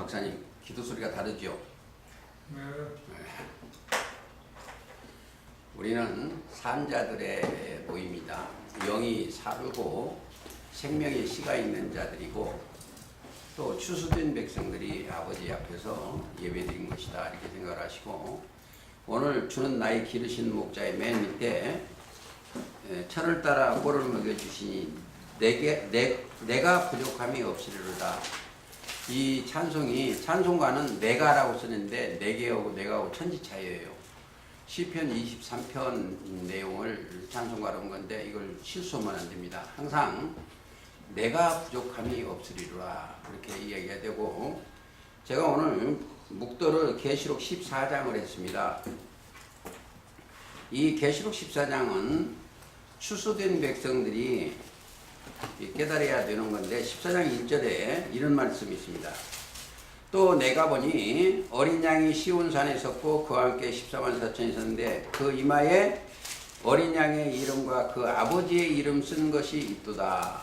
박사님, 기도 소리가 다르죠? 네. 우리는 산자들의 모임이다. 영이 살고 생명의 씨가 있는 자들이고 또 추수된 백성들이 아버지 앞에서 예배드린 것이다. 이렇게 생각을 하시고 오늘 주는 나의 기르신 목자의 맨 밑에 천을 따라 꼴을 먹여주시니 내가 부족함이 없으리로다. 이 찬송이 찬송가는 내가라고 쓰는데 내게하고 내가하고 천지 차이예요. 시편 23편 내용을 찬송가로 한 건데 이걸 실수하면 안 됩니다. 항상 내가 부족함이 없으리로라 그렇게 이야기가 되고 제가 오늘 묵도를 계시록 14장을 했습니다. 이 계시록 14장은 추수된 백성들이 깨달아야 되는 건데 14장 1절에 이런 말씀이 있습니다. 또 내가 보니 어린 양이 시온산에 섰고 그와 함께 14만 4천이 섰는데 그 이마에 어린 양의 이름과 그 아버지의 이름 쓴 것이 있도다.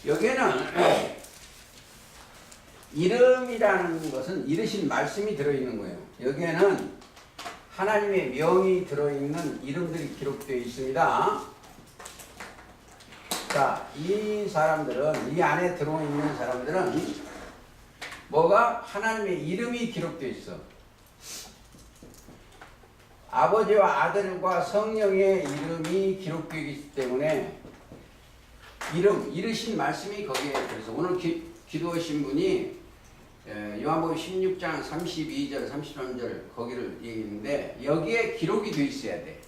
여기에는 이름이라는 것은 이르신 말씀이 들어있는 거예요. 여기에는 하나님의 명이 들어있는 이름들이 기록되어 있습니다. 자, 이 사람들은, 이 안에 들어있는 사람들은 뭐가? 하나님의 이름이 기록되어 있어. 아버지와 아들과 성령의 이름이 기록되어 있기 때문에 이름, 이르신 말씀이 거기에 들어서 오늘 기도하신 분이 요한복음 16장 32절, 33절 거기를 얘기했는데 여기에 기록이 되어 있어야 돼.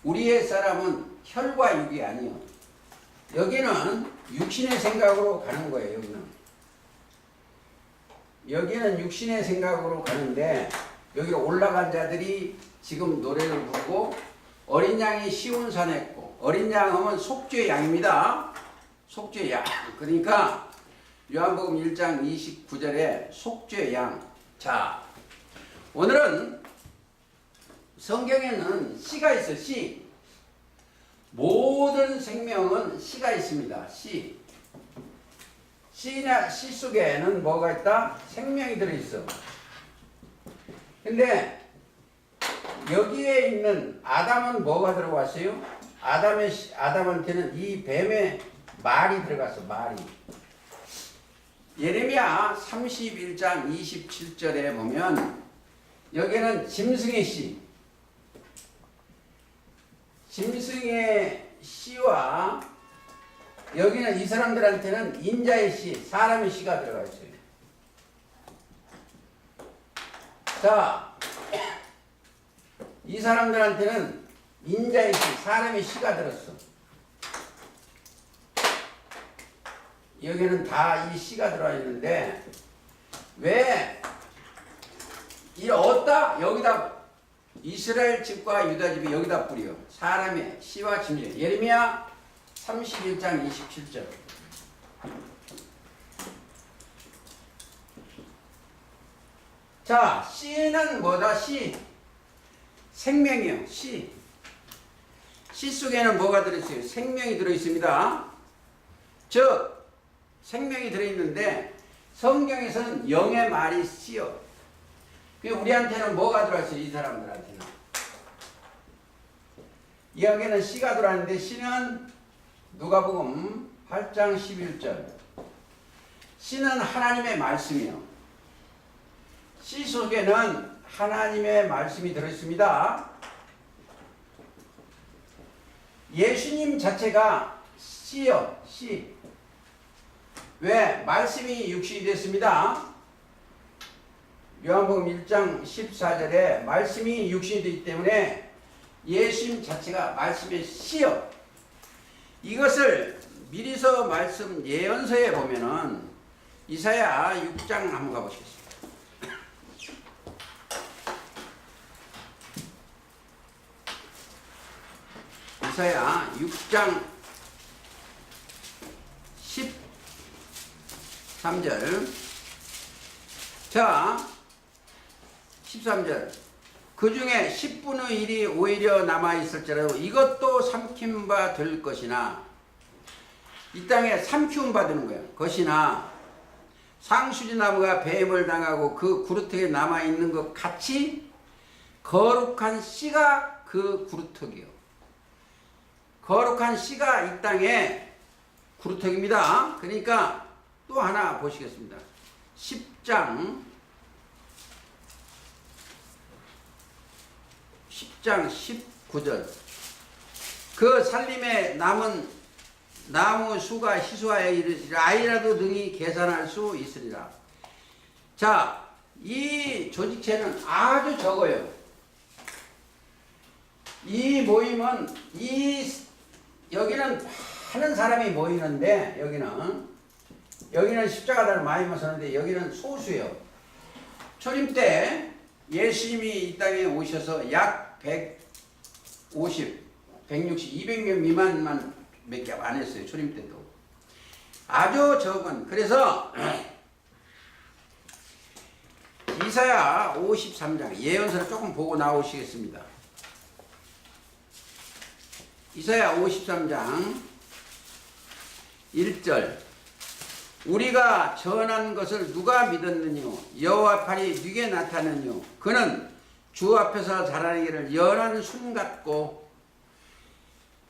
우리의 사람은 혈과 육이 아니요. 여기는 육신의 생각으로 가는 거예요. 여기는 육신의 생각으로 가는데 여기로 올라간 자들이 지금 노래를 부르고 어린 양이 시온산에 있고 어린 양은 속죄 양입니다. 속죄 양. 그러니까 요한복음 1장 29절에 속죄 양. 자, 오늘은 성경에는 씨가 있어. 씨. 모든 생명은 씨가 있습니다. 씨. 씨 속에는 뭐가 있다? 생명이 들어있어. 근데 여기에 있는 아담은 뭐가 들어갔어요? 아담한테는 이 뱀의 말이 들어갔어. 말이. 예레미야 31장 27절에 보면 여기는 짐승의 씨. 짐승의 씨와 여기는 이 사람들한테는 인자의 씨, 사람의 씨가 들어가 있어요. 자, 이 사람들한테는 인자의 씨, 사람의 씨가 들었어. 여기는 다 이 씨가 들어와 있는데 왜 이 어디다 여기다 이스라엘 집과 유다 집이 여기다 뿌려. 사람의 씨와 짐승. 예레미야 31장 27절. 자, 씨는 뭐다? 씨. 생명이요. 씨. 씨 속에는 뭐가 들어있어요? 생명이 들어있습니다. 즉, 생명이 들어있는데 성경에서는 영의 말이 씨요. 우리한테는 뭐가 들어있어요? 이 사람들한테는. 여기는 씨가 들어왔는데 씨는 누가복음 8장 11절. 씨는 하나님의 말씀이요. 씨 속에는 하나님의 말씀이 들어있습니다. 예수님 자체가 씨요. 씨. 왜? 말씀이 육신이 됐습니다. 요한복음 1장 14절에 말씀이 육신이 되기 때문에 예수님 자체가 말씀의 씨요. 이것을 미리서 말씀 예언서에 보면은 이사야 6장 한번 가보시겠습니다. 이사야 6장 13절. 자, 13절. 그 중에 10분의 1이 오히려 남아있을지라도 이것도 삼킴 바 될 것이나 이 땅에 삼키움 받는 거예요. 것이나 상수지나무가 뱀을 당하고 그 구루턱에 남아있는 것 같이 거룩한 씨가 그 구루턱이요. 거룩한 씨가 이 땅에 구루턱입니다. 그러니까 또 하나 보시겠습니다. 10장 19절. 그 살림에 남은 나무 수가 희수하여 이르시라. 아이라도 능히 계산할 수 있으리라. 자, 이 조직체는 아주 적어요. 이 모임은 여기는 많은 사람이 모이는데 여기는 십자가를 많이 모셨는데 여기는 소수예요. 초림 때 예수님이 이 땅에 오셔서 약 150, 160, 200명 미만만 몇 개 안 했어요. 초림 때도. 아주 적은. 그래서 이사야 53장 예언서를 조금 보고 나오시겠습니다. 이사야 53장 1절. 우리가 전한 것을 누가 믿었느뇨? 여호와 팔이 누게 나타나느뇨? 그는 주 앞에서 자라나기를 연한 순 같고.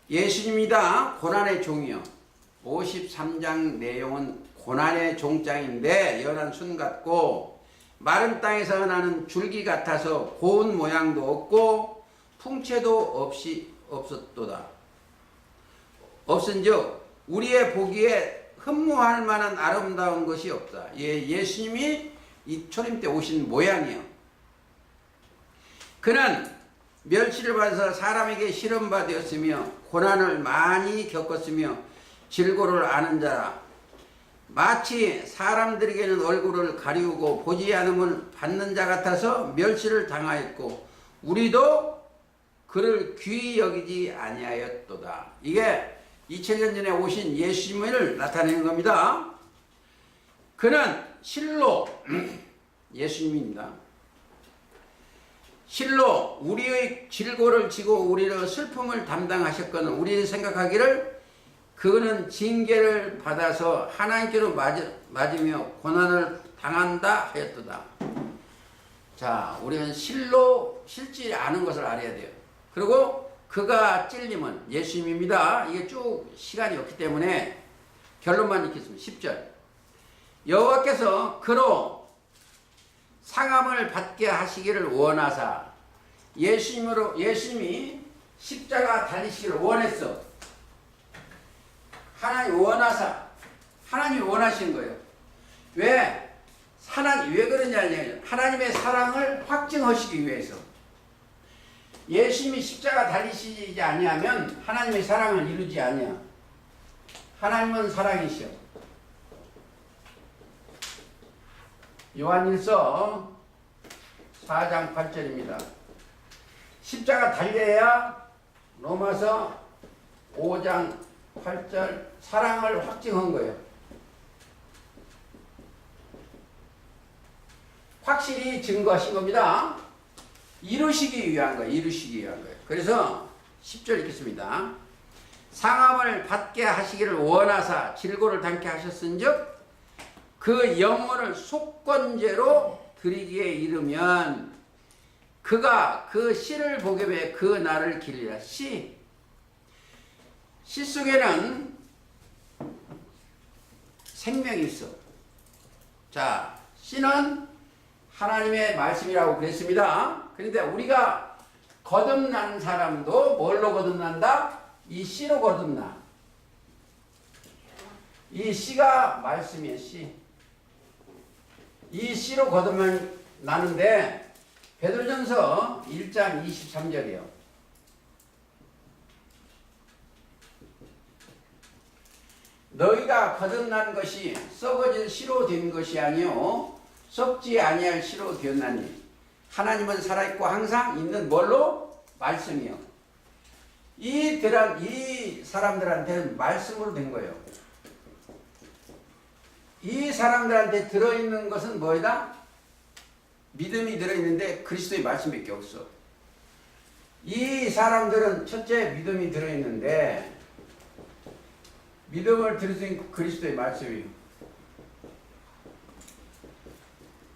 예수님이다. 고난의 종이요. 53장 내용은 고난의 종장인데 연한 순 같고 마른 땅에서 나는 줄기 같아서 고운 모양도 없고 풍채도 없었도다. 없은즉 우리의 보기에 흠모할 만한 아름다운 것이 없다. 예수님이 이 초림 때 오신 모양이요. 그는 멸시를 받아서 사람에게 시험받았으며 고난을 많이 겪었으며 질고를 아는 자라. 마치 사람들에게는 얼굴을 가리우고 보지 않음을 받는 자 같아서 멸시를 당하였고 우리도 그를 귀히 여기지 아니하였도다. 이게 2000년 전에 오신 예수님을 나타내는 겁니다. 그는 실로 예수님입니다. 실로 우리의 질고를 지고 우리의 슬픔을 담당하셨거늘 우리는 생각하기를 그는 징계를 받아서 하나님께로 맞으며 고난을 당한다 하였도다. 자, 우리는 실로 실지 않은 것을 알아야 돼요. 그리고 그가 찔림은 예수님입니다. 이게 쭉 시간이 없기 때문에 결론만 읽겠습니다. 10절. 여호와께서 그로 상함을 받게 하시기를 원하사. 예수님이 십자가 달리시기를 원했어. 하나님 원하사. 하나님이 원하신 거예요. 왜 그러냐면 하나님의 사랑을 확증하시기 위해서. 예수님이 십자가 달리시지 아니하면 하나님의 사랑을 이루지 아니야. 하나님은 사랑이시오. 요한일서 4장 8절입니다. 십자가 달려야 로마서 5장 8절 사랑을 확증한 거예요. 확실히 증거하신 겁니다. 이루시기 위한 거예요. 그래서 10절 읽겠습니다. 상함을 받게 하시기를 원하사 질고를 당케 하셨은즉 그 영혼을 속건제로 드리기에 이르면 그가 그 씨를 복음에 그 날을 기리라. 씨 속에는 생명이 있어. 자, 씨는 하나님의 말씀이라고 그랬습니다. 그런데 우리가 거듭난 사람도 뭘로 거듭난다? 이 씨로 거듭나. 이 씨가 말씀이에요. 씨. 이 씨로 거듭나는데 베드로전서 1장 23절이요. 너희가 거듭난 것이 썩어질 씨로 된 것이 아니요 썩지 아니할 씨로 되었나니 하나님은 살아있고 항상 있는 뭘로? 말씀이요. 이 사람들한테는 말씀으로 된 거예요. 이 사람들한테 들어있는 것은 뭐이다? 믿음이 들어있는데 그리스도의 말씀밖에 없어. 이 사람들은 첫째 믿음이 들어있는데 믿음을 들을 수 있는 그리스도의 말씀이에요.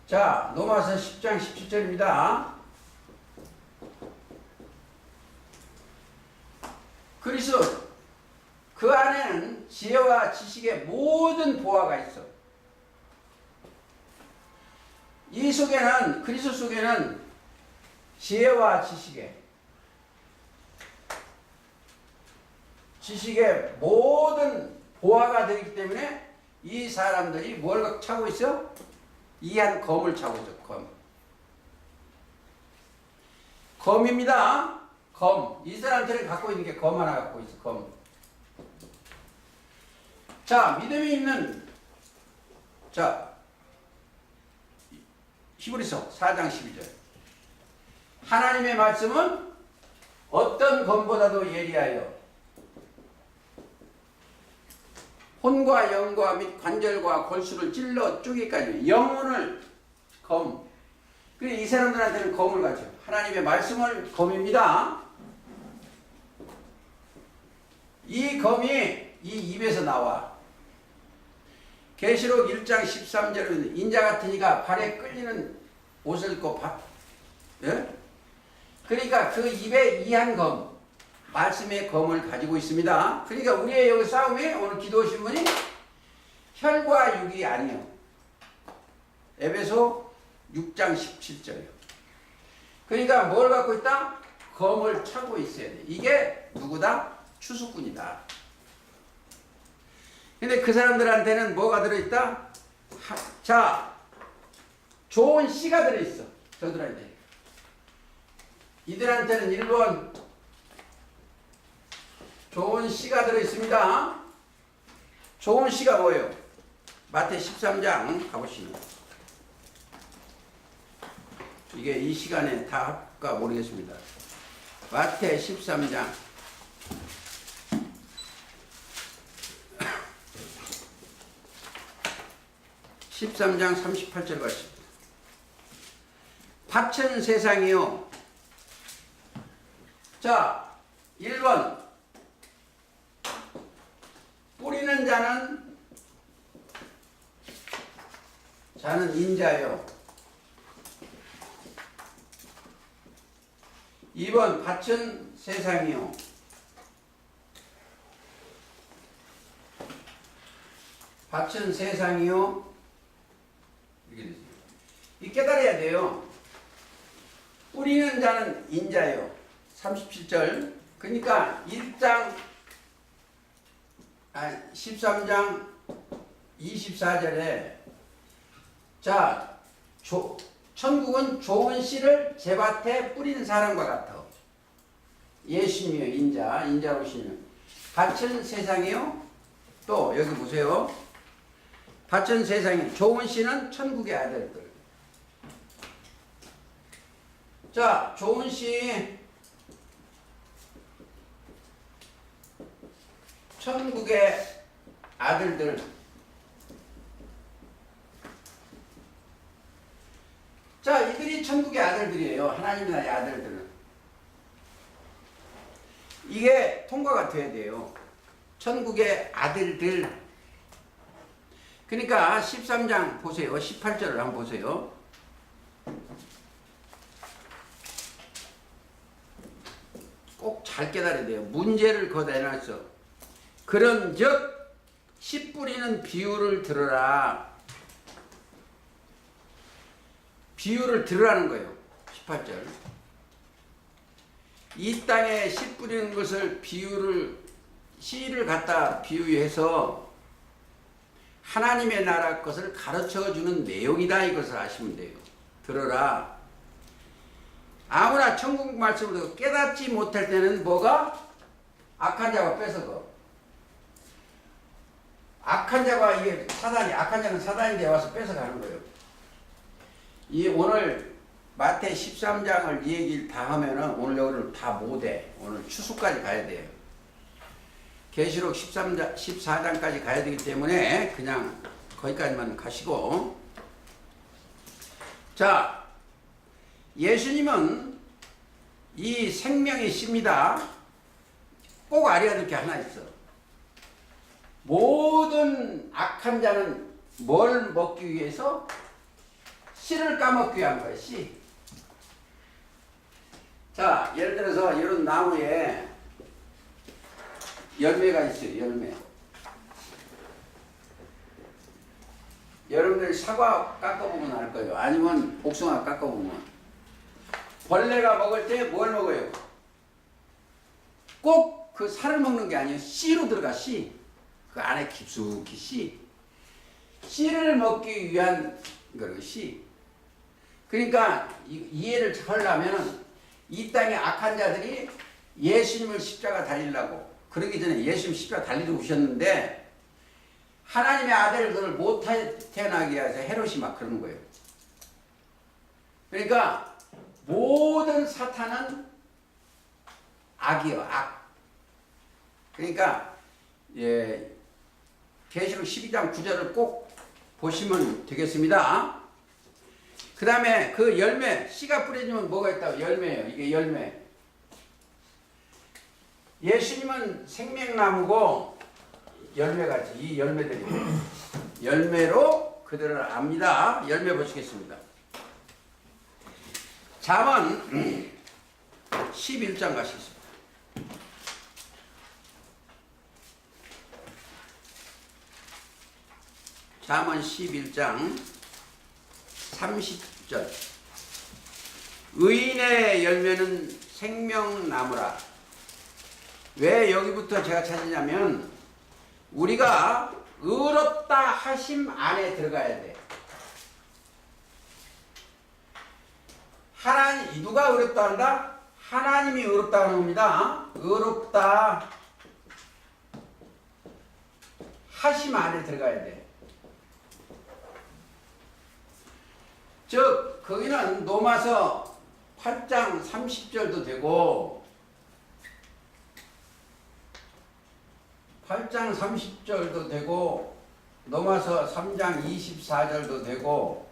자, 로마서 10장 17절입니다. 그리스도 그 안에는 지혜와 지식의 모든 보화가 있어. 이 속에는 그리스도 속에는 지혜와 지식의 모든 보화가 되기 때문에 이 사람들이 뭘 차고 있어? 이한 검을 차고 있어. 검입니다. 검. 이 사람들이 갖고 있는 게 검 하나 갖고 있어. 검. 자, 믿음이 있는 히브리서 4장 12절. 하나님의 말씀은 어떤 검보다도 예리하여 혼과 영과 및 관절과 골수를 찔러 쪼개까지 영혼을 검. 그래 이 사람들한테는 검을 가져. 하나님의 말씀을 검입니다. 이 검이 이 입에서 나와. 계시록 1장 13절에 인자 같은 이가 발에 끌리는 옷을 입고 예? 그러니까 그 입에 이한 검, 말씀의 검을 가지고 있습니다. 그러니까 우리의 여기 싸움에 오늘 기도하신 분이 혈과 육이 아니요. 에베소 6장 17절이요. 그러니까 뭘 갖고 있다? 검을 차고 있어야 돼. 이게 누구다? 추수꾼이다. 근데 그 사람들한테는 뭐가 들어있다? 자, 좋은 씨가 들어있어. 저들한테. 이들한테는 1번 좋은 씨가 들어있습니다. 좋은 씨가 뭐예요? 마태 13장 가보시면 이게 이 시간에 다 할까 모르겠습니다. 마태 13장 13장 38절 같습니다. 밭은 세상이요. 자, 1번 뿌리는 자는 인자요. 2번 밭은 세상이요. 밭은 세상이요. 이렇게 되죠. 이 깨달아야 돼요. 뿌리는 자는 인자요. 37절. 그러니까 13장 24절에 자, 천국은 좋은 씨를 제 밭에 뿌리는 사람과 같아. 예수님이요. 인자로 오시면. 밭은 세상이요. 또 여기 보세요. 밭은 세상이 좋은 씨는 천국의 아들들. 자, 좋은 씨 천국의 아들들. 자, 이들이 천국의 아들들이에요. 하나님 나라의 아들들은. 이게 통과가 돼야 돼요. 천국의 아들들. 그러니까 13장 보세요. 18절을 한번 보세요. 꼭 잘 깨달아야 돼요. 문제를 거다 해놨어. 그런즉 씨 뿌리는 비유를 들으라. 비유를 들으라는 거예요. 18절. 이 땅에 씨 뿌리는 것을 씨를 갖다 비유해서 하나님의 나라 것을 가르쳐주는 내용이다. 이것을 아시면 돼요. 들어라. 아무나 천국 말씀을 깨닫지 못할 때는 뭐가? 악한 자가 뺏어가. 악한 자가 이게 악한 자는 사단이 되어 와서 뺏어가는 거예요. 오늘 마태 13장을 이 얘기를 다 하면은 오늘 여기를 다 못해. 오늘 추수까지 가야 돼요. 계시록 14장까지 가야 되기 때문에 그냥 거기까지만 가시고. 자, 예수님은 이 생명의 씨입니다. 꼭 알아야 될 게 하나 있어. 모든 악한 자는 뭘 먹기 위해서? 씨를 까먹기 위한 거예요. 씨. 자, 예를 들어서 이런 나무에 열매가 있어요. 열매. 여러분들이 사과 깎아보면 알 거예요. 아니면 복숭아 깎아보면. 벌레가 먹을 때 뭘 먹어요? 꼭 그 살을 먹는 게 아니에요. 씨로 들어가, 씨. 그 안에 깊숙이 씨. 씨를 먹기 위한 거예요, 씨. 그러니까 이해를 하려면 이 땅에 악한 자들이 예수님을 십자가 달리려고, 그러기 전에 예수님 십자가 달리러 오셨는데 하나님의 아들을 못 태어나게 해서 헤롯이 막 그러는 거예요. 그러니까 모든 사탄은 악이요, 악. 그러니까 계시록 12장 9절을 꼭 보시면 되겠습니다. 그 다음에 그 열매, 씨가 뿌려지면 뭐가 있다고? 열매예요. 이게 열매. 예수님은 생명나무고 열매같이 이 열매들이 열매로 그들을 압니다. 열매 보시겠습니다. 잠언 11장 가시겠습니다. 잠언 11장 30절. 의인의 열매는 생명나무라. 왜 여기부터 제가 찾으냐면 우리가 의롭다 하심 안에 들어가야 돼. 하나님, 누가 의롭다 한다? 하나님이 의롭다 하는 겁니다. 의롭다 하심 안에 들어가야 돼. 즉 거기는 로마서 8장 30절도 되고 8장 30절도 되고 로마서 3장 24절도 되고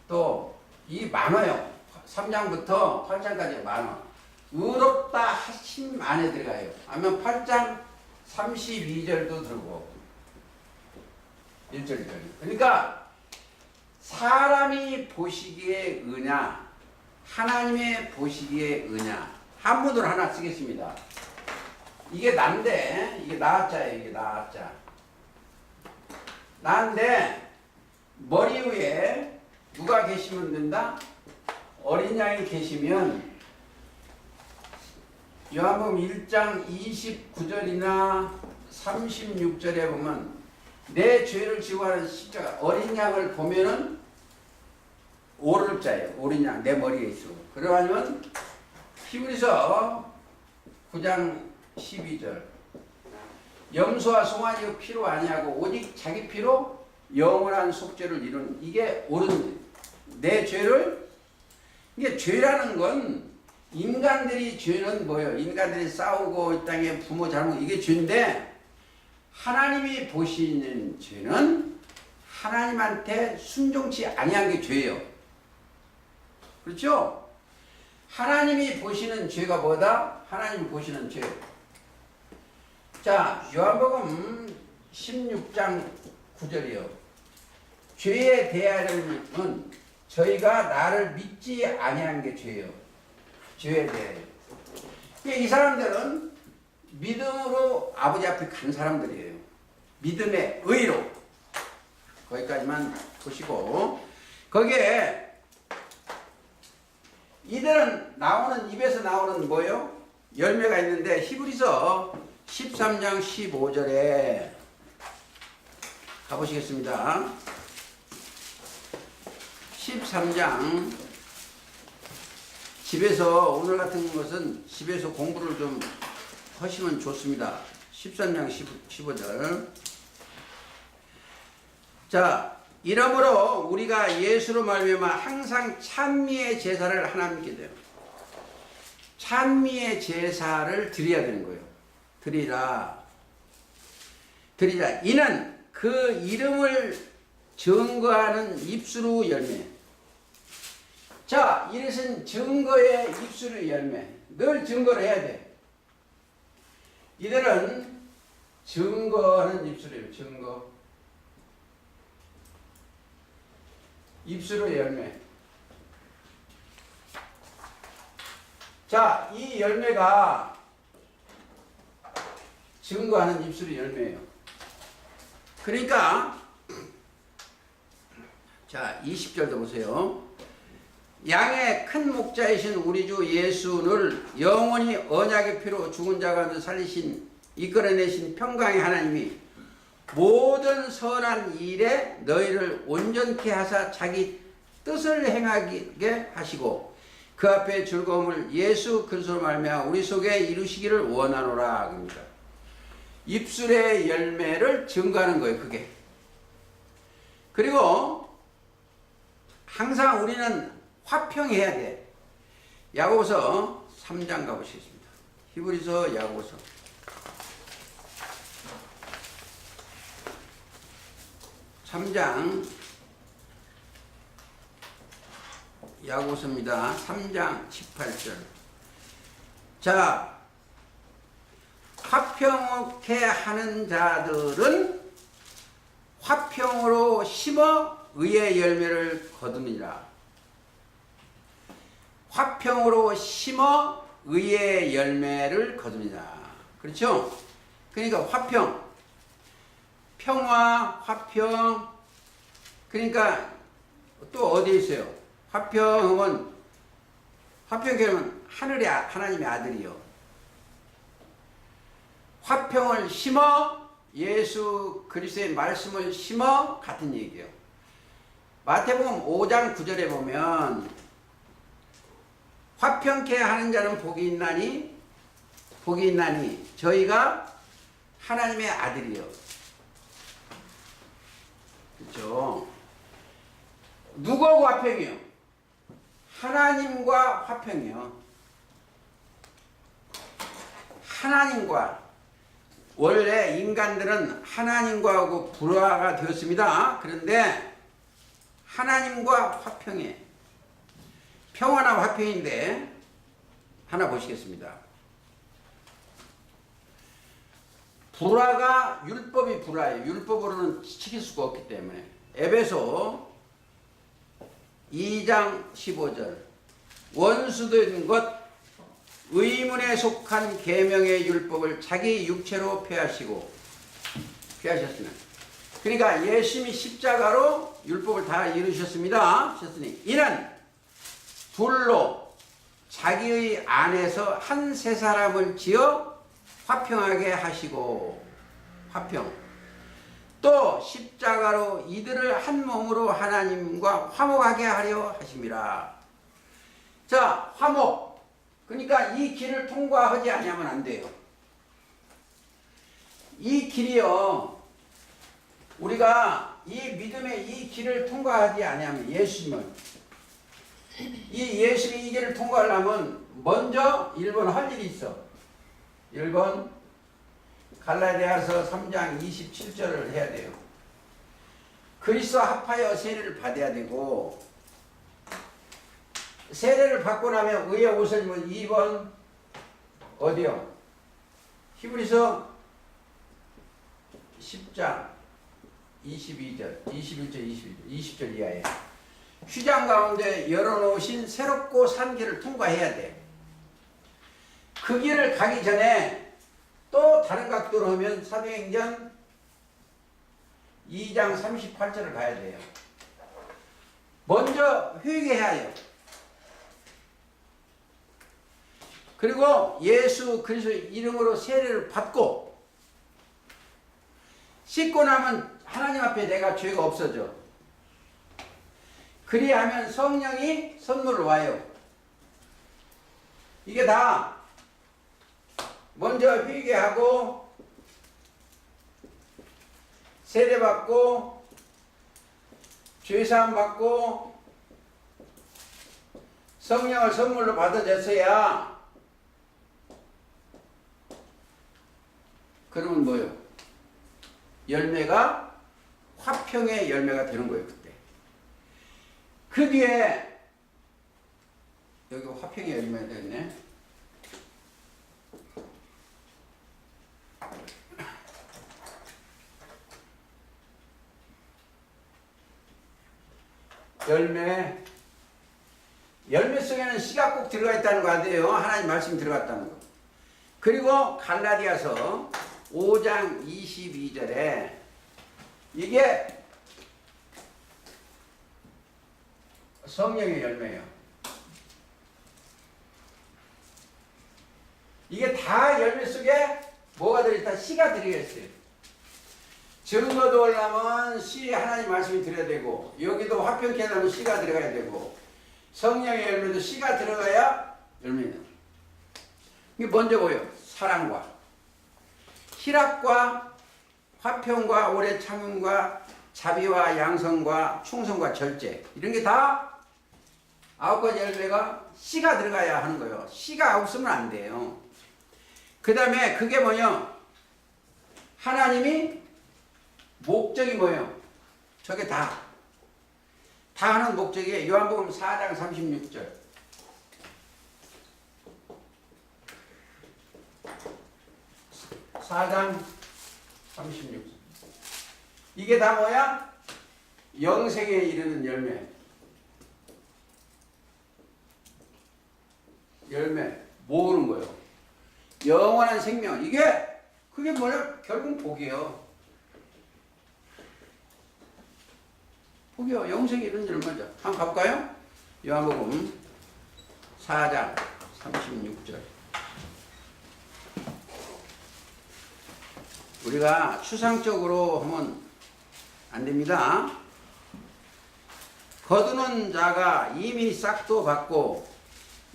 또 이 많아요. 3장부터 8장까지 많아. 의롭다 하심 안에 들어가요. 아니면 8장 32절도 들고 1절 2절. 그러니까 사람이 보시기에 의냐, 하나님의 보시기에 의냐. 한문으로 하나 쓰겠습니다. 이게 난데, 이게 나자예요. 이게 나자. 나인데 머리 위에 누가 계시면 된다? 어린 양이 계시면 요한복음 1장 29절이나 36절에 보면 내 죄를 지고 하는 십자가 어린 양을 보면은 오를 자예요. 어린 양 내 머리에 있어. 그러면 히브리서 9장 12절 염소와 송아지의 피로 아니하고 오직 자기 피로 영원한 속죄를 이룬. 이게 옳은 내 죄를. 이게 죄라는 건 인간들이 죄는 뭐예요? 인간들이 싸우고 이 땅에 부모 잘못 이게 죄인데 하나님이 보시는 죄는 하나님한테 순종치 아니한 게 죄예요. 그렇죠? 하나님이 보시는 죄가 뭐다? 하나님이 보시는 죄. 자, 요한복음 16장 9절이요. 죄에 대하여는 저희가 나를 믿지 아니한 게 죄예요. 죄에 대하여. 이 사람들은 믿음으로 아버지 앞에 간 사람들이에요. 믿음의 의로. 거기까지만 보시고 거기에 이들은 나오는 입에서 나오는 뭐요? 열매가 있는데 히브리서 13장 15절에 가보시겠습니다. 13장 집에서 오늘 같은 것은 집에서 공부를 좀 하시면 좋습니다. 13장 15절. 자, 이러므로 우리가 예수로 말미암아 항상 찬미의 제사를 하나님께 드려요. 찬미의 제사를 드려야 되는 거예요. 드리라. 이는 그 이름을 증거하는 입술의 열매. 자, 이것은 증거의 입술의 열매. 늘 증거를 해야 돼. 이들은 증거하는 입술이에요. 증거. 입술의 열매. 자, 이 열매가 증거하는 입술의 열매예요. 그러니까 자, 20절도 보세요. 양의 큰 목자이신 우리 주 예수를 영원히 언약의 피로 죽은 자 가운데 살리신 이끌어내신 평강의 하나님이 모든 선한 일에 너희를 온전케 하사 자기 뜻을 행하게 하시고 그 앞에 즐거움을 예수 그리스도로 말미암아 우리 속에 이루시기를 원하노라. 그럽니다. 입술의 열매를 증거하는 거예요. 그게. 그리고 항상 우리는 화평해야 돼. 야고보서 3장 가보시겠습니다. 히브리서 야고보서 3장 야고보서입니다. 3장 18절. 자, 화평케 하는 자들은 화평으로 심어 의의 열매를 거두니라. 화평으로 심어 의의 열매를 거둡니다. 그렇죠? 그러니까 화평, 평화, 화평. 그러니까 또 어디에 있어요? 화평은 화평이면 하늘의 하나님의 아들이요. 화평을 심어 예수 그리스도의 말씀을 심어 같은 얘기예요. 마태복음 5장 9절에 보면 화평케 하는 자는 복이 있나니 저희가 하나님의 아들이요. 그렇죠? 누구하고 화평이요? 하나님과 화평이요. 하나님과. 원래 인간들은 하나님과하고 불화가 되었습니다. 그런데 하나님과 화평해. 평화나 화평인데 하나 보시겠습니다. 불화가 율법이 불화예요. 율법으로는 지킬 수가 없기 때문에. 에베소 2장 15절. 원수된 것 의문에 속한 계명의 율법을 자기 육체로 폐하셨으나. 그러니까 예수님이 십자가로 율법을 다 이루셨습니다. 하셨으니 이는 불로 자기의 안에서 한 세 사람을 지어 화평하게 하시고 화평. 또 십자가로 이들을 한 몸으로 하나님과 화목하게 하려 하심이라. 자, 화목. 그러니까 이 길을 통과하지 않으면 안 돼요. 이 길이요. 우리가 이 믿음의 이 길을 통과하지 않으면 예수님을 이 예수님이 이 길을 통과하려면 먼저 1번 할 일이 있어. 1번 갈라디아서 3장 27절을 해야 돼요. 그리스도 합하여 세례를 받아야 되고 세례를 받고 나면 의의 옷을 입은 2번 어디요? 히브리서 10장 22절, 21절, 20절 이하에 휘장 가운데 열어놓으신 새롭고 산 길을 통과해야 돼. 그 길을 가기 전에 또 다른 각도로 하면 사도행전 2장 38절을 가야 돼요. 먼저 회개해야 해요. 그리고 예수 그리스도 이름으로 세례를 받고 씻고 나면 하나님 앞에 내가 죄가 없어져. 그리하면 성령이 선물로 와요. 이게 다 먼저 회개하고 세례 받고 죄사함 받고 성령을 선물로 받아졌어야 그러면 뭐요? 열매가 화평의 열매가 되는 거예요. 그때. 그 뒤에 여기 화평의 열매가 되겠네. 열매. 열매 속에는 씨가 꼭 들어가 있다는 거 아니에요. 하나님 말씀이 들어갔다는 거. 그리고 갈라디아서 5장 22절에 이게 성령의 열매예요. 이게 다 열매 속에 뭐가 들어있다? 씨가 들어있어요. 증거도 올라면 씨 하나님 말씀이 들어야 되고, 여기도 화평케 하려면 씨가 들어가야 되고, 성령의 열매도 씨가 들어가야 열매는. 이게 먼저 보여. 사랑과 희락과 화평과 오래 참음과 자비와 양성과 충성과 절제, 이런 게 다 9가지 열매가 씨가 들어가야 하는 거예요. 씨가 없으면 안 돼요. 그 다음에 그게 뭐냐? 하나님이 목적이 뭐예요? 저게 다 하는 목적이 요한복음 4장 36절. 이게 다 뭐야? 영생에 이르는 열매. 열매 모으는 거예요. 영원한 생명. 그게 뭐냐? 결국 복이에요. 복이요. 영생에 이르는 열매죠. 한번 가볼까요? 요한복음 4장 36절. 우리가 추상적으로 하면 안 됩니다. 거두는 자가 이미 싹도 받고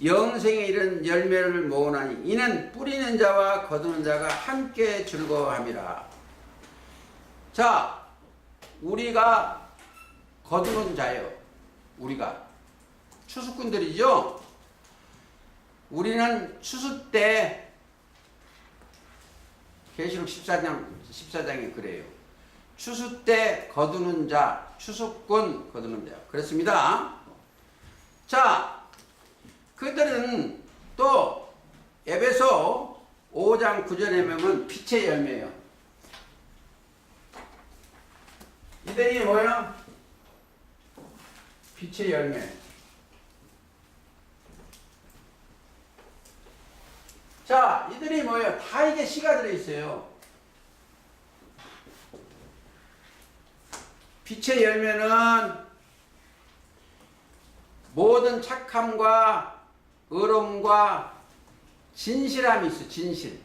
영생에 이른 열매를 모으나니 이는 뿌리는 자와 거두는 자가 함께 즐거워함이라. 자, 우리가 거두는 자예요. 우리가 추수꾼들이죠. 우리는 추수 때 계시록 14장에 그래요. 추수 때 거두는 자, 추수꾼 거두는 자. 그렇습니다. 자, 그들은 또 에베소 5장 9절에 보면 빛의 열매예요. 이들이 뭐예요? 빛의 열매. 자, 이들이 뭐예요? 다 이게 씨가 들어있어요. 빛의 열매는 모든 착함과 의로움과 진실함이 있어. 진실.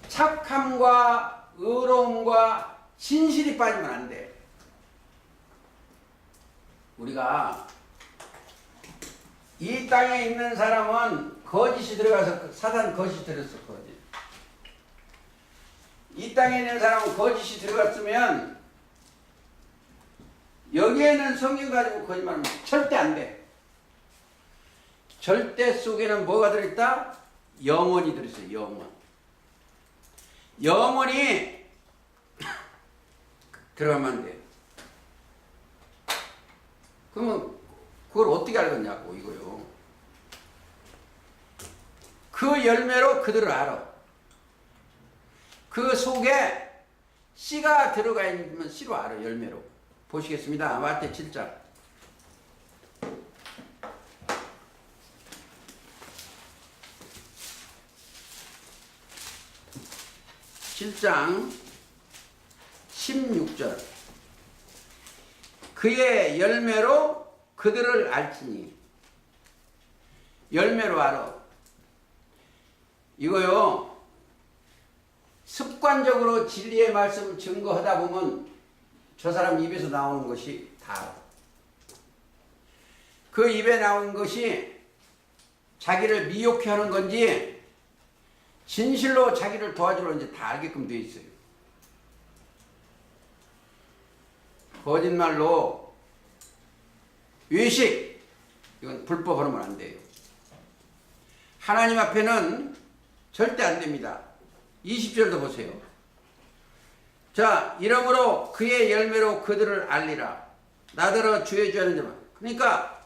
착함과 의로움과 진실이 빠지면 안 돼. 우리가 이 땅에 있는 사람은 거짓이 들어가서 사단 거짓이 들었어. 거짓. 이 땅에 있는 사람은 거짓이 들어갔으면 여기에는 성경 가지고 거짓말하면 절대 안 돼. 절대 속에는 뭐가 들어있다? 영원이 들어있어요. 영원. 영원이 들어가면 안 돼. 그러면 그걸 어떻게 알겠냐고 이거요. 그 열매로 그들을 알아. 그 속에 씨가 들어가 있으면 씨로 알아. 열매로. 보시겠습니다. 마태 7장. 7장 16절. 그의 열매로 그들을 알지니. 열매로 알아. 이거요. 습관적으로 진리의 말씀을 증거하다 보면 저 사람 입에서 나오는 것이 다 알아. 그 입에 나오는 것이 자기를 미혹해 하는 건지 진실로 자기를 도와주려 하는지 다 알게끔 되어 있어요. 거짓말로 외식, 이건 불법으로는 안 돼요. 하나님 앞에는 절대 안 됩니다. 20절도 보세요. 자, 이러므로 그의 열매로 그들을 알리라. 나더러 주여 주여 하는 자만. 그러니까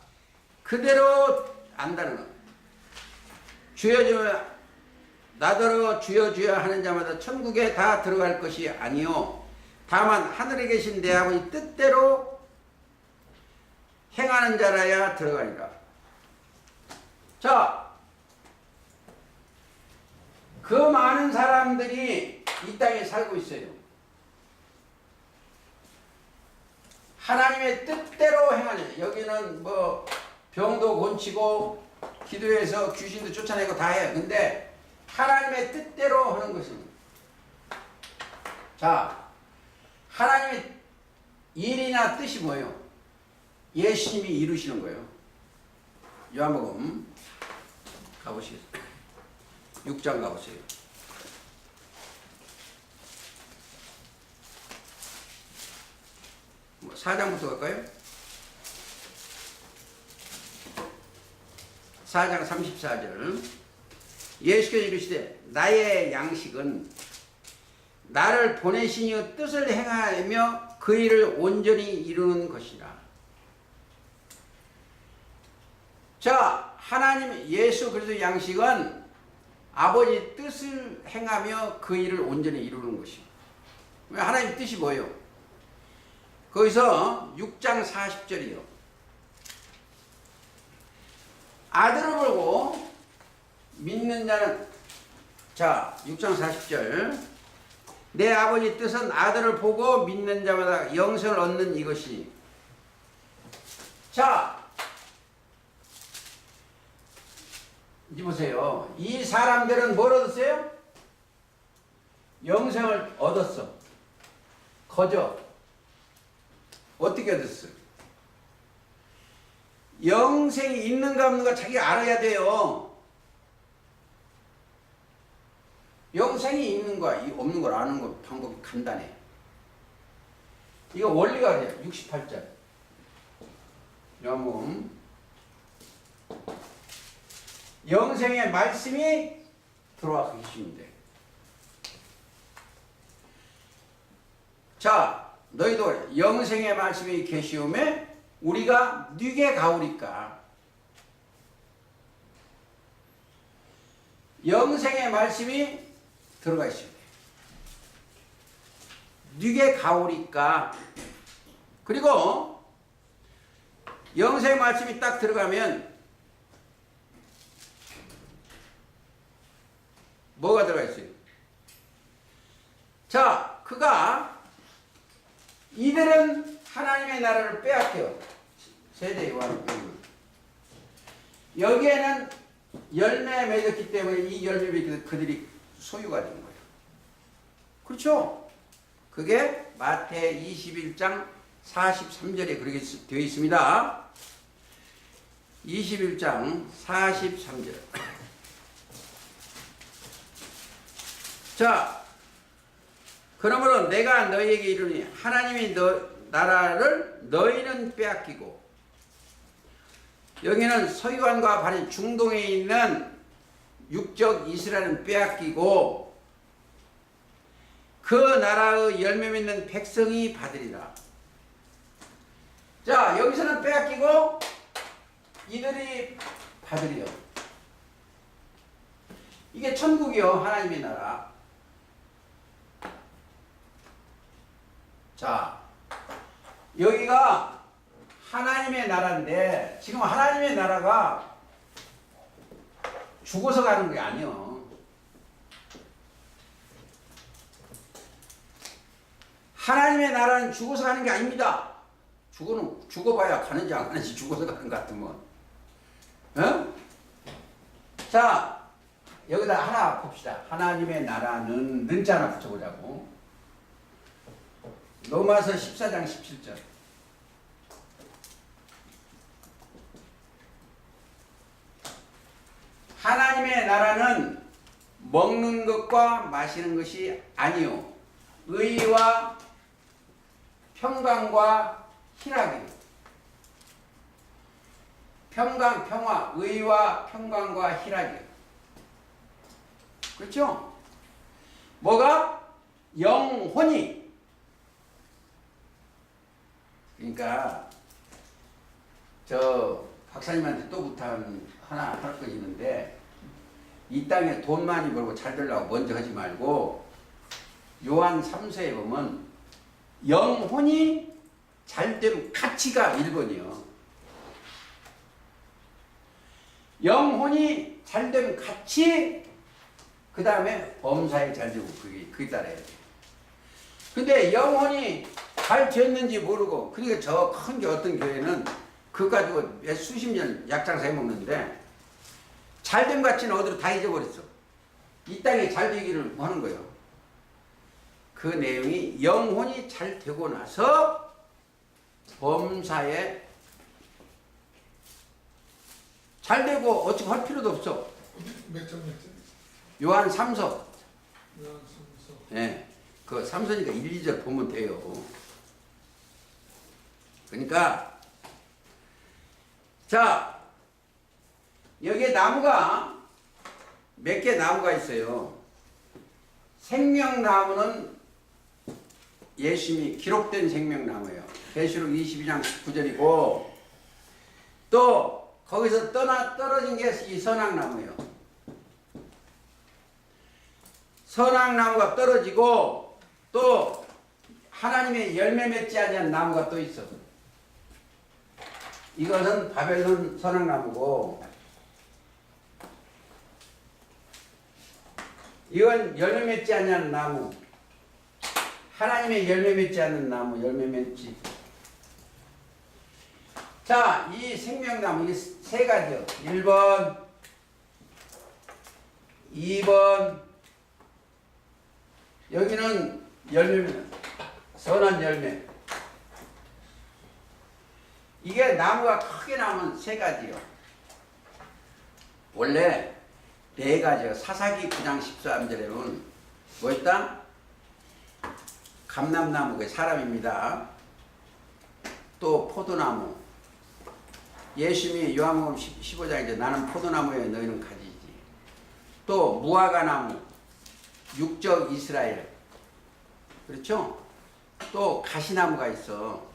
그대로 안다는 거예요. 주여 주여, 나더러 주여 주여 하는 자마다 천국에 다 들어갈 것이 아니요 다만 하늘에 계신 내 아버지 뜻대로 행하는 자라야 들어가리라. 자, 그 많은 사람들이 이 땅에 살고 있어요. 하나님의 뜻대로 행하는, 여기는 뭐 병도 고치고 기도해서 귀신도 쫓아내고 다 해요. 근데 하나님의 뜻대로 하는 것입니다. 자, 하나님의 일이나 뜻이 뭐예요? 예수님이 이루시는 거예요. 요한복음 가보시겠어요? 6장 가보세요. 뭐 4장부터 갈까요? 4장 34절. 예수께서 이르시되 나의 양식은 나를 보내신 이의 뜻을 행하며 그 일을 온전히 이루는 것이라. 자, 하나님 예수 그리스도의 양식은 아버지 뜻을 행하며 그 일을 온전히 이루는 것이에요. 하나님 뜻이 뭐예요? 거기서 6장 40절이요. 아들을 보고 믿는 자는, 자, 6장 40절. 내 아버지 뜻은 아들을 보고 믿는 자마다 영생을 얻는 이것이. 자, 이제 보세요. 이 사람들은 뭘 얻었어요? 영생을 얻었어. 거저. 어떻게 얻었어? 영생이 있는가 없는가 자기가 알아야 돼요. 영생이 있는 거야, 없는 걸 아는 거 방법이 간단해. 이거 원리가 그래요. 68절. 요한복음. 영생의 말씀이 들어와 계시면 돼. 자, 너희도 영생의 말씀이 계시오매 우리가 네게 가오리까. 영생의 말씀이 들어가 있습니다. 네게 가오리까. 그리고 영생의 말씀이 딱 들어가면 뭐가 들어가 있어요? 자, 그가 이들은 하나님의 나라를 빼앗겨요. 세대 요한복음. 여기에는 열매 맺었기 때문에 이 열매 맺기 그들이 소유가 된 거예요. 그렇죠? 그게 마태 21장 43절에 그렇게 되어 있습니다. 21장 43절. 자, 그러므로 내가 너희에게 이르니 하나님이 나라를 너희는 빼앗기고, 여기는 서유한과 바린 중동에 있는 육적 이스라엘은 빼앗기고 그 나라의 열매 맺는 백성이 받으리라. 자, 여기서는 빼앗기고 이들이 받으리요. 이게 천국이요, 하나님의 나라. 자, 여기가 하나님의 나라인데 지금 하나님의 나라가 죽어서 가는 게 아니요. 하나님의 나라는 죽어서 가는 게 아닙니다. 죽어봐야 가는지 안 가는지, 죽어서 가는 것 같으면. 어? 자, 여기다 하나 봅시다. 하나님의 나라는 는자 하나 붙여보자고. 로마서 14장 17절. 하나님의 나라는 먹는 것과 마시는 것이 아니요 의와 평강과 희락이요. 평강, 평화, 의와 평강과 희락이요. 그렇죠? 뭐가? 영혼이. 그러니까 저 박사님한테 또 부탁 하나 할 거 있는데, 이 땅에 돈 많이 벌고 잘 되려고 먼저 하지 말고 요한 3서에 보면 영혼이 잘됨 가치가 1번이요. 영혼이 잘됨 가치, 그 다음에 범사에 잘되고 그게 따라야 돼. 근데 영혼이 잘 됐는지 모르고, 그러니까 저 큰 게 어떤 교회는 그거 가지고 수십 년 약장사 해먹는데 잘됨 가치는 어디로 다 잊어버렸어. 이 땅에 잘 되기를 하는 거예요. 그 내용이 영혼이 잘 되고 나서 범사에 잘 되고 어찌 할 필요도 없어. 몇 점? 요한 3서. 요한 3서. 예. 그 3서니까 1, 2절 보면 돼요. 그러니까 자, 여기에 나무가 몇 개 나무가 있어요. 생명나무는 예수님이 기록된 생명나무예요. 계시록 22장 19절이고 또 거기서 떨어진 게 이 선악나무예요. 선악나무가 떨어지고 또 하나님의 열매 맺지 않은 나무가 또 있어. 이것은 바벨론 선악나무고 이건 열매 맺지 않는 나무. 하나님의 열매 맺지 않는 나무, 열매 맺지. 자, 이 생명나무, 이 세 가지요. 1번, 2번, 여기는 열매입니다. 선한 열매. 이게 나무가 크게 나오면 세 가지요. 원래 네 가지요. 사사기 9장 13절에는 뭐 있다? 감람나무, 그 사람입니다. 또 포도나무. 예수님이 요한복음 15장에 이제 나는 포도나무에 너희는 가지지. 또 무화과나무, 육적 이스라엘. 그렇죠? 또 가시나무가 있어.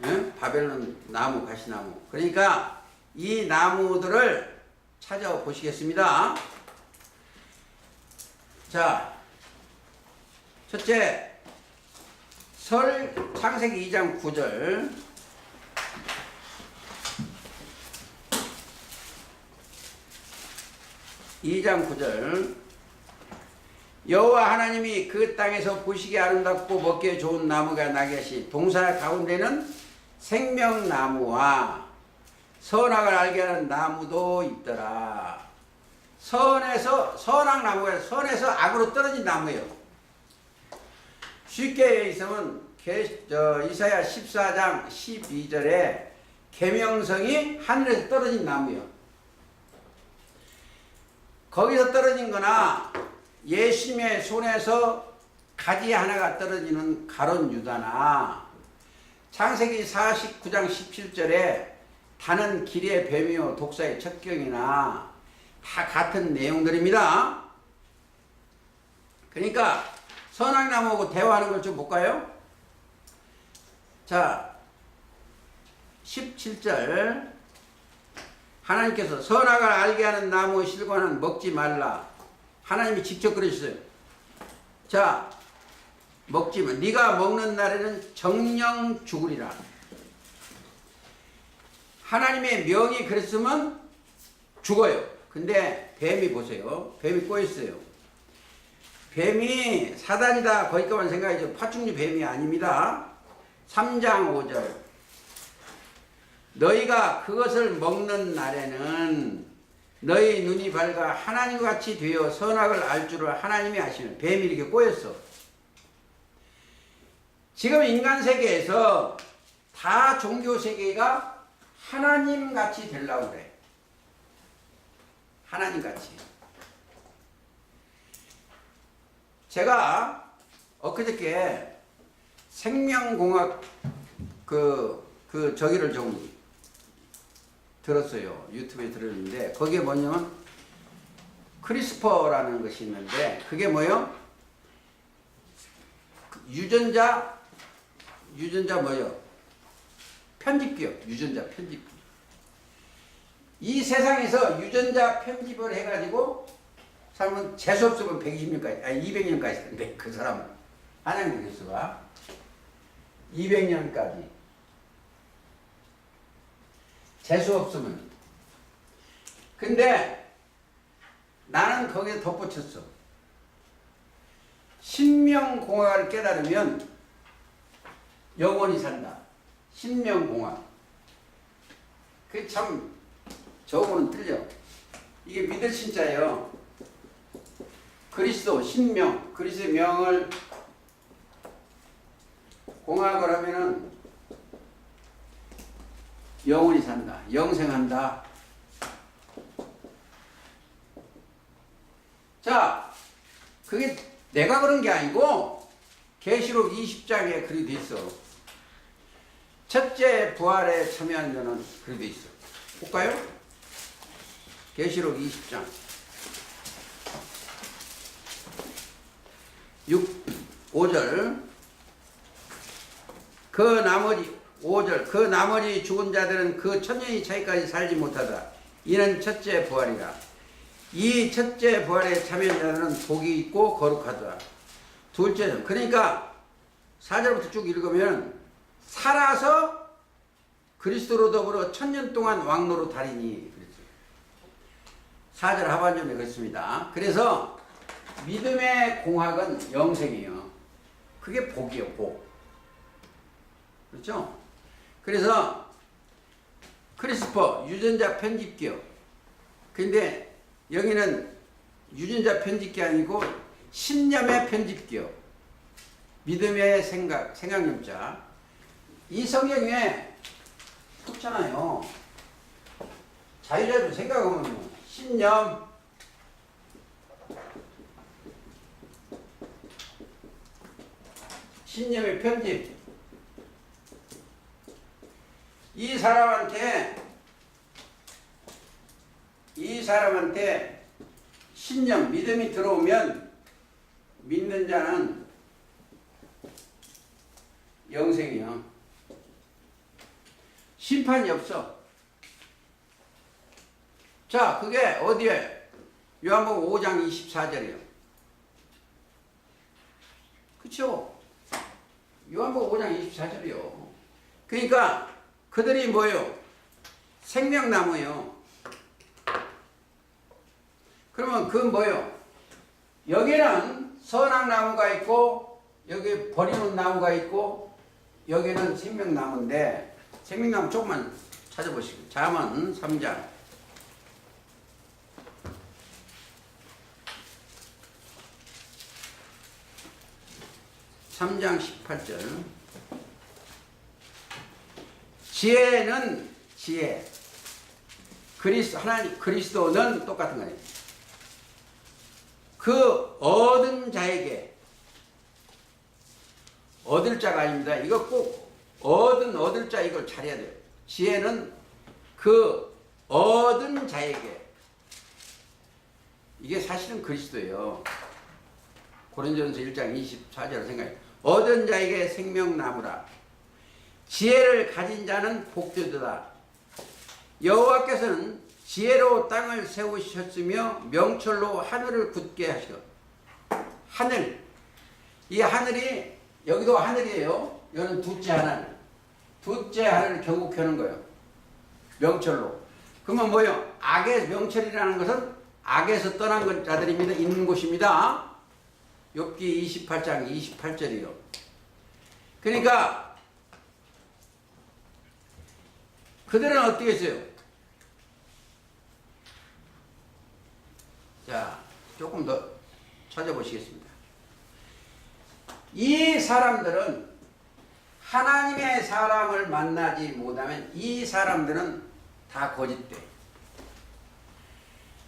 응? 바벨론 나무, 가시나무. 그러니까 이 나무들을 찾아보시겠습니다. 자, 첫째, 창세기 2장 9절. 여호와 하나님이 그 땅에서 보시기 아름답고 먹기에 좋은 나무가 나게 하시 동산 가운데는 생명나무와 선악을 알게 하는 나무도 있더라. 선악나무가 선에서 악으로 떨어진 나무예요. 쉽게 있으면 이사야 14장 12절에 계명성이 하늘에서 떨어진 나무예요. 거기서 떨어진 거나 예수님의 손에서 가지 하나가 떨어지는 가론 유다나 창세기 49장 17절에 다는 길의 뱀이요 독사의 첩경이나 다 같은 내용들입니다. 그러니까 선악나무하고 대화하는 걸 좀 볼까요? 자, 17절 하나님께서 선악을 알게 하는 나무 실과는 먹지 말라. 하나님이 직접 그러셨어요. 자, 먹지 마. 네가 먹는 날에는 정령 죽으리라. 하나님의 명이 그랬으면 죽어요. 근데 뱀이 보세요. 뱀이 꼬였어요. 뱀이 사단이다 거기까만 생각하죠. 파충류 뱀이 아닙니다. 3장 5절 너희가 그것을 먹는 날에는 너희 눈이 밝아 하나님과 같이 되어 선악을 알 줄을 하나님이 아시는. 뱀이 이렇게 꼬였어. 지금 인간 세계에서 다 종교 세계가 하나님 같이 되려고 그래. 하나님 같이. 제가 엊그저께 생명공학 저기를 좀 들었어요. 유튜브에 들었는데 거기에 뭐냐면 크리스퍼라는 것이 있는데 그게 뭐요? 유전자 뭐요? 편집기요. 유전자 편집기. 이 세상에서 유전자 편집을 해가지고 사람은 재수 없으면 120년까지, 아니 200년까지 했는데 그 사람은 한양대 교수가 200년까지. 재수 없으면. 근데 나는 거기에 덧붙였어. 신명공학을 깨달으면 영원히 산다. 신명공학. 그게 참 저거는 틀려. 이게 믿을 신자예요. 그리스도 신명, 그리스도의 명을 공학을 하면은 영원히 산다. 영생한다. 자, 그게 내가 그런 게 아니고 계시록 20장에 그리 돼 있어. 첫째 부활에 참여한 자는 그리 돼 있어. 볼까요? 계시록 20장 5절. 그 나머지 5절. 그 나머지 죽은 자들은 그 천년이 차이까지 살지 못하다. 이는 첫째 부활이라. 이 첫째 부활에 참여한 자는 복이 있고 거룩하다. 둘째는, 그러니까 4절부터 쭉 읽으면 살아서 그리스도로 더불어 천년 동안 왕노로 다리니. 4절 하반절에 그렇습니다. 그래서 믿음의 공학은 영생이에요. 그게 복이에요, 복. 그렇죠? 그래서 크리스퍼 유전자 편집기요. 근데 여기는 유전자 편집기 아니고 신념의 편집기요. 믿음의 생각념자. 이 성경에 좋잖아요. 자유자도 생각하면 신념, 신념의 편집. 이 사람한테 신념, 믿음이 들어오면 믿는 자는 영생이요. 심판이 없어. 자, 그게 어디에? 요한복음 5장 24절이요. 그쵸? 요한복음 5장 24절이요. 그러니까 그들이 뭐예요? 생명나무예요. 그러면 그건 뭐예요? 여기는 선악나무가 있고 여기 버리는 나무가 있고 여기는 생명나무인데, 생명나무 조금만 찾아보시고. 잠언 3장 18절. 지혜는 지혜. 하나님 그리스도는 똑같은 거예요. 그 얻은 자에게, 얻을 자가 아닙니다. 이거 꼭 얻을 자, 이걸 잘해야 돼요. 지혜는 그 얻은 자에게. 이게 사실은 그리스도예요. 고린도전서 1장 24절 생각해요. 얻은 자에게 생명나무라. 지혜를 가진 자는 복되도다. 여호와께서는 지혜로 땅을 세우셨으며 명철로 하늘을 굳게 하시고. 하늘. 이 하늘이, 여기도 하늘이에요. 여기는 둘째 하늘. 둘째 하늘을 경국하는 거예요. 명철로. 그러면 뭐예요? 악의 명철이라는 것은 악에서 떠난 자들입니다. 있는 곳입니다. 욥기 28장 28절이요. 그러니까 그들은 어떻게 했어요? 자, 조금 더 찾아보시겠습니다. 이 사람들은 하나님의 사람을 만나지 못하면 이 사람들은 다 거짓돼.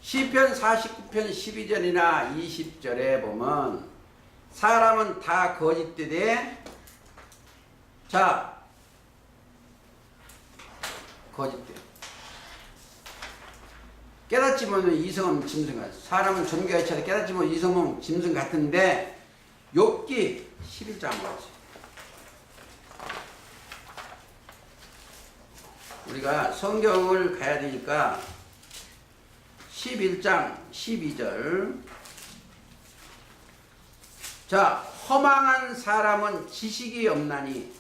시편 49편 12절이나 20절에 보면 사람은 다 거짓되되, 자, 거짓돼. 깨닫지 못하면 이성은 짐승 같아. 사람은 존귀하지 않아 깨닫지 못하면 이성은 짐승 같은데, 욥기 11장 보세요. 우리가 성경을 가야 되니까 11장 12절. 자, 허망한 사람은 지식이 없나니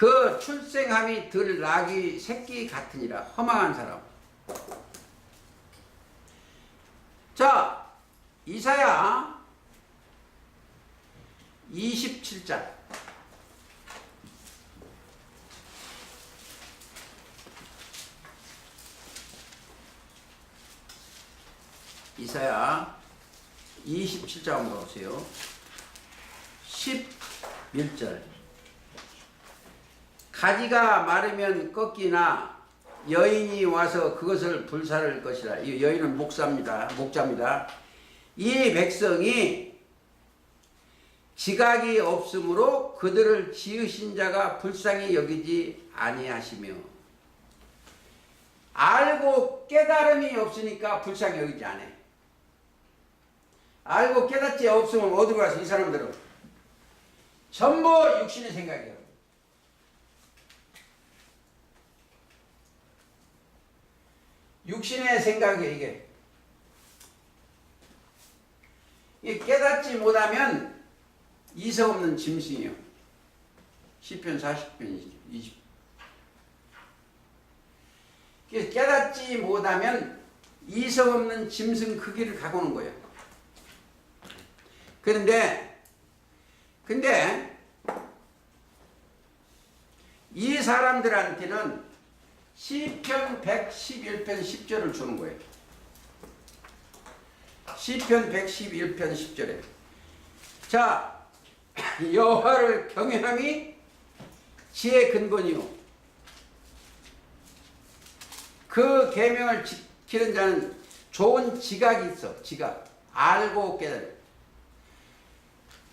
그 출생함이 들 나귀 새끼 같으니라. 허망한 사람. 자, 이사야 27장. 이사야 27장 한번 보세요. 11절. 가지가 마르면 꺾이나 여인이 와서 그것을 불사를 것이라. 이 여인은 목자입니다. 이 백성이 지각이 없으므로 그들을 지으신 자가 불쌍히 여기지 아니하시며, 알고 깨달음이 없으니까 불쌍히 여기지 않아. 알고 깨닫지 없으면 어디로 가서 이 사람들은 전부 육신의 생각이에요. 육신의 생각이에요. 이게 깨닫지 못하면 이성 없는 짐승이에요. 시편 40편 20. 깨닫지 못하면 이성 없는 짐승 크기를 갖고 오는 거예요. 근데 이 사람들한테는 시편 111편 10절을 주는 거예요. 시편 111편 10절에 자, 여호와를 경외함이 지혜의 근본이요 그 계명을 지키는 자는 좋은 지각이 있어. 지각. 알고 깨달아.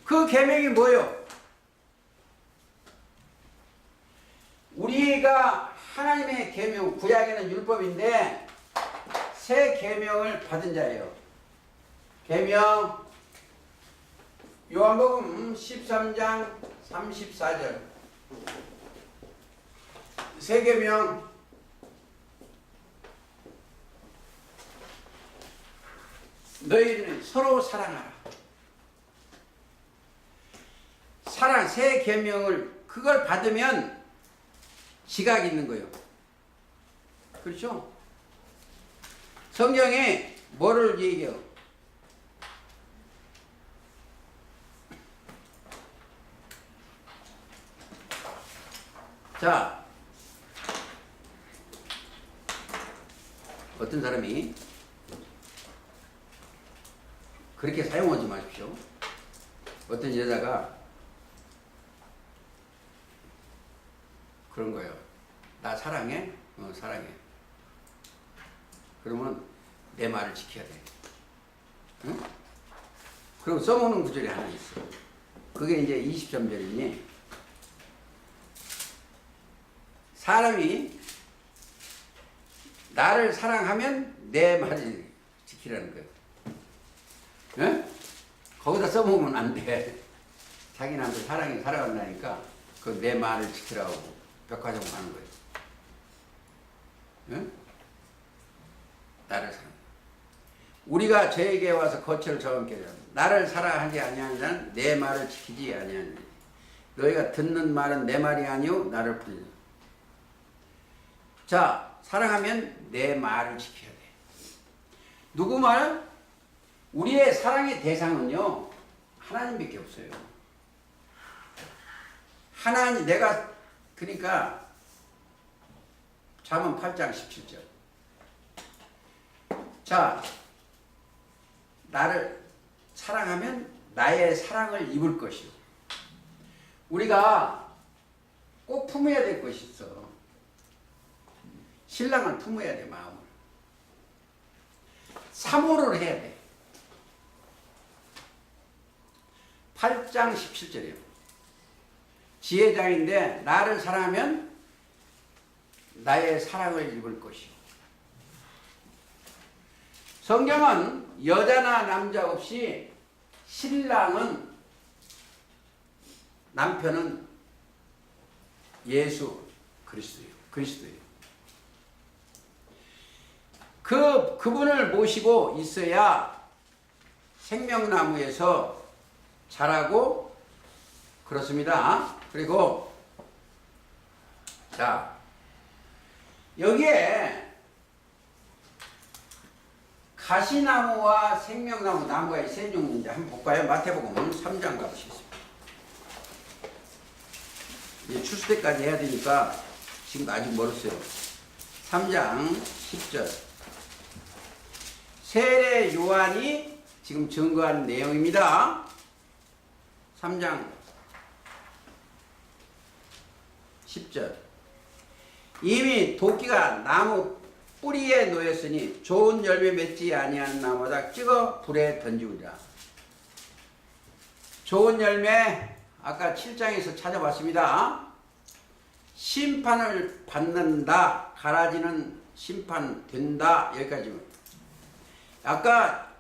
그 계명이 뭐예요? 우리가 하나님의 계명, 구약에는 율법인데 새 계명을 받은 자예요. 계명 요한복음 13장 34절. 새 계명 너희는 서로 사랑하라. 사랑, 새 계명을 그걸 받으면 지각이 있는 거예요. 그렇죠? 성경에 뭐를 얘기해요? 자, 어떤 사람이 그렇게 사용하지 마십시오. 어떤 여자가 그런 거예요. 나 사랑해? 사랑해. 그러면 내 말을 지켜야 돼. 응? 그리고 써먹는 구절이 하나 있어. 그게 이제 23절이니 사람이 나를 사랑하면 내 말을 지키라는 거예요. 응? 거기다 써먹으면 안 돼. 자기 남들 사랑이 살아간다니까 그 내 말을 지키라고 백화점 가는 거예요. 응? 나를 사랑. 우리가 저에게 와서 거처를 정함께 하라. 나를 사랑하지 아니하는 자는 내 말을 지키지 아니하는 자. 너희가 듣는 말은 내 말이 아니오 나를 부르라. 자, 사랑하면 내 말을 지켜야 돼. 누구 말? 우리의 사랑의 대상은요 하나님밖에 없어요. 하나님, 내가 그러니까 잠언 8장 17절. 자, 나를 사랑하면 나의 사랑을 입을 것이요. 우리가 꼭 품어야 될 것이 있어. 신랑을 품어야 돼, 마음을. 사모를 해야 돼. 8장 17절이에요. 지혜장인데 나를 사랑하면 나의 사랑을 입을 것이요. 성경은 여자나 남자 없이 신랑은 남편은 예수 그리스도예요. 그분을 모시고 있어야 생명나무에서 자라고 그렇습니다. 그리고 자, 여기에 가시나무와 생명나무, 나무가 세 종류인데 한번 볼까요? 마태복음 3장 가보시겠습니다. 이제 출수 때까지 해야 되니까 지금 아직 멀었어요. 3장 10절. 세례 요한이 지금 증거한 내용입니다. 3장 10절. 이미 도끼가 나무 뿌리에 놓였으니 좋은 열매 맺지 아니하는 나무마다 찍어 불에 던지우리라. 좋은 열매 아까 7장에서 찾아봤습니다. 심판을 받는다, 갈아지는 심판된다, 여기까지. 아까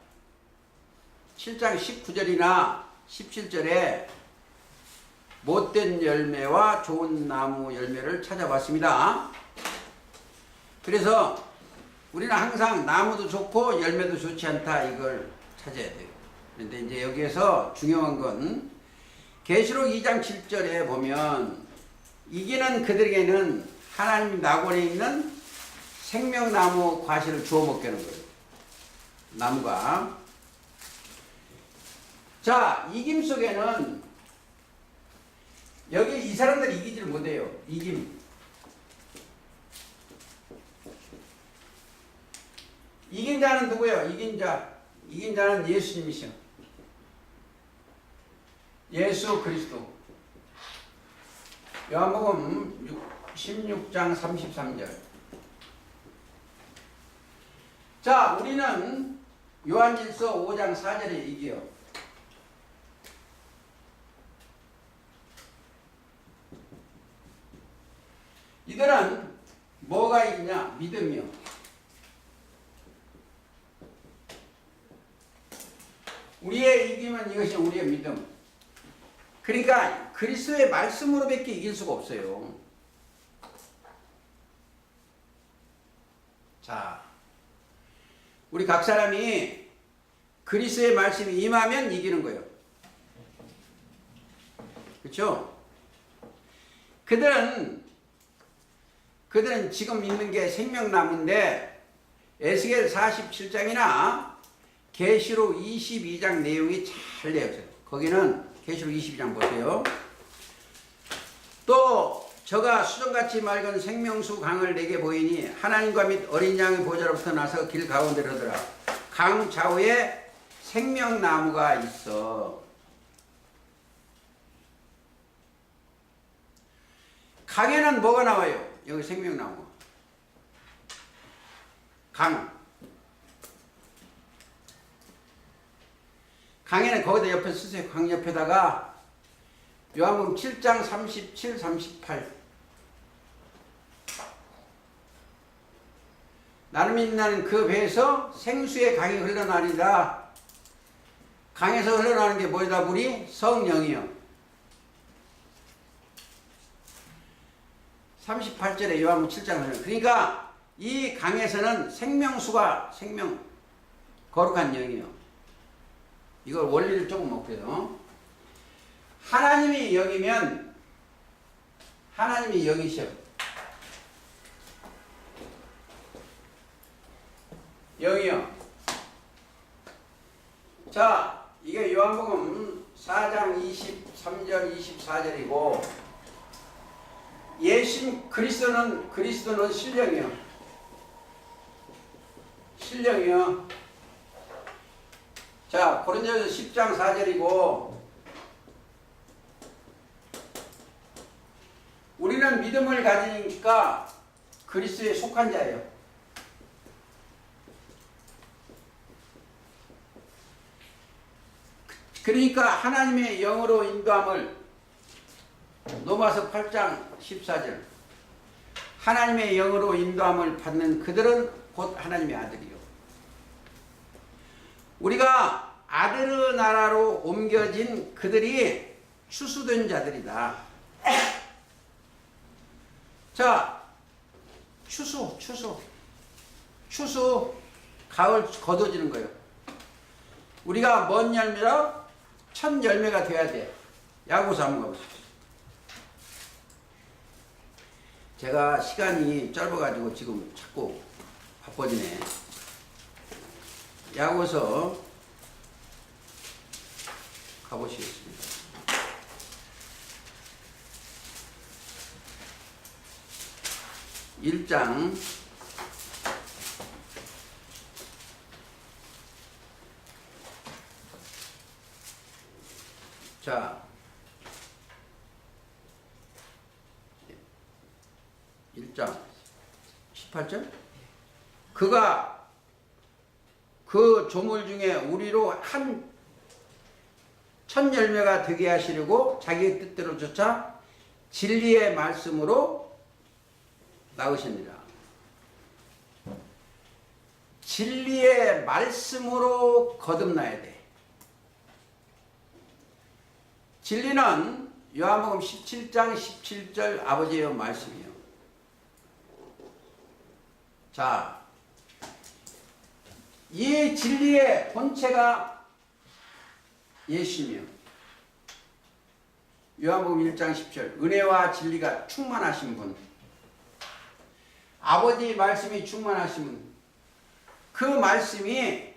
7장 19절이나 17절에 못된 열매와 좋은 나무 열매를 찾아봤습니다. 그래서 우리는 항상 나무도 좋고 열매도 좋지 않다, 이걸 찾아야 돼요. 그런데 이제 여기에서 중요한 건 계시록 2장 7절에 보면 이기는 그들에게는 하나님 낙원에 있는 생명나무 과실을 주워 먹게 하는 거예요. 나무가. 자, 이김 속에는 여기 이 사람들이 이기지를 못해요. 이김. 이긴 자는 누구예요? 이긴 자. 이긴 자는 예수님이시요. 예수 그리스도. 요한복음 16장 33절. 자, 우리는 요한일서 5장 4절에 이기요. 이들은 뭐가 있냐? 믿음이요. 우리의 이김은 이것이 우리의 믿음. 그러니까 그리스도의 말씀으로밖에 이길 수가 없어요. 자, 우리 각 사람이 그리스도의 말씀이 임하면 이기는 거예요. 그렇죠? 그들은 지금 있는 게 생명나무인데 에스겔 47장이나 계시록 22장 내용이 잘 되어 있어요. 거기는 계시록 22장 보세요. 또 저가 수정같이 맑은 생명수 강을 내게 보이니 하나님과 및 어린 양의 보좌로부터 나서 길 가운데로 들어 강 좌우에 생명나무가 있어. 강에는 뭐가 나와요? 여기 생명나무. 강에는 거기다 옆에 쓰세요. 강 옆에다가 요한복음 7장 37, 38. 나를 믿는 그 배에서 생수의 강이 흘러나리라. 강에서 흘러나오는 게 뭐다? 물이 성령이요. 38절에 요한복음 7장 흘러. 그러니까 이 강에서는 생명수가 거룩한 영이요. 이걸 원리를 조금 볼게요. 하나님이 영이면 하나님이 영이셔. 영이요. 자, 이게 요한복음 4장 23절 24절이고 그리스도는 신령이요. 신령이요. 자, 고린도전서 10장 4절이고 우리는 믿음을 가지니까 그리스도에 속한 자예요. 그러니까 하나님의 영으로 인도함을 로마서 8장 14절 하나님의 영으로 인도함을 받는 그들은 곧 하나님의 아들이요. 우리가 아들의 나라로 옮겨진 그들이 추수된 자들이다. 자, 추수 가을 거둬지는 거예요. 우리가 뭔 열매라? 첫 열매가 돼야 돼. 야고보서 한번 가보시죠. 제가 시간이 짧아가지고 지금 자꾸 바빠지네. 야고서 가보시겠습니다. 일장 자, 1장 18절. 그가 그 조물 중에 우리로 한 첫 열매가 되게 하시려고 자기의 뜻대로 쫓아 진리의 말씀으로 낳으십니다. 진리의 말씀으로 거듭나야 돼. 진리는 요한복음 17장 17절 아버지의 말씀이에요. 자, 이 진리의 본체가 예수님이요. 요한복음 1장 10절 은혜와 진리가 충만하신 분, 아버지 말씀이 충만하신 분, 그 말씀이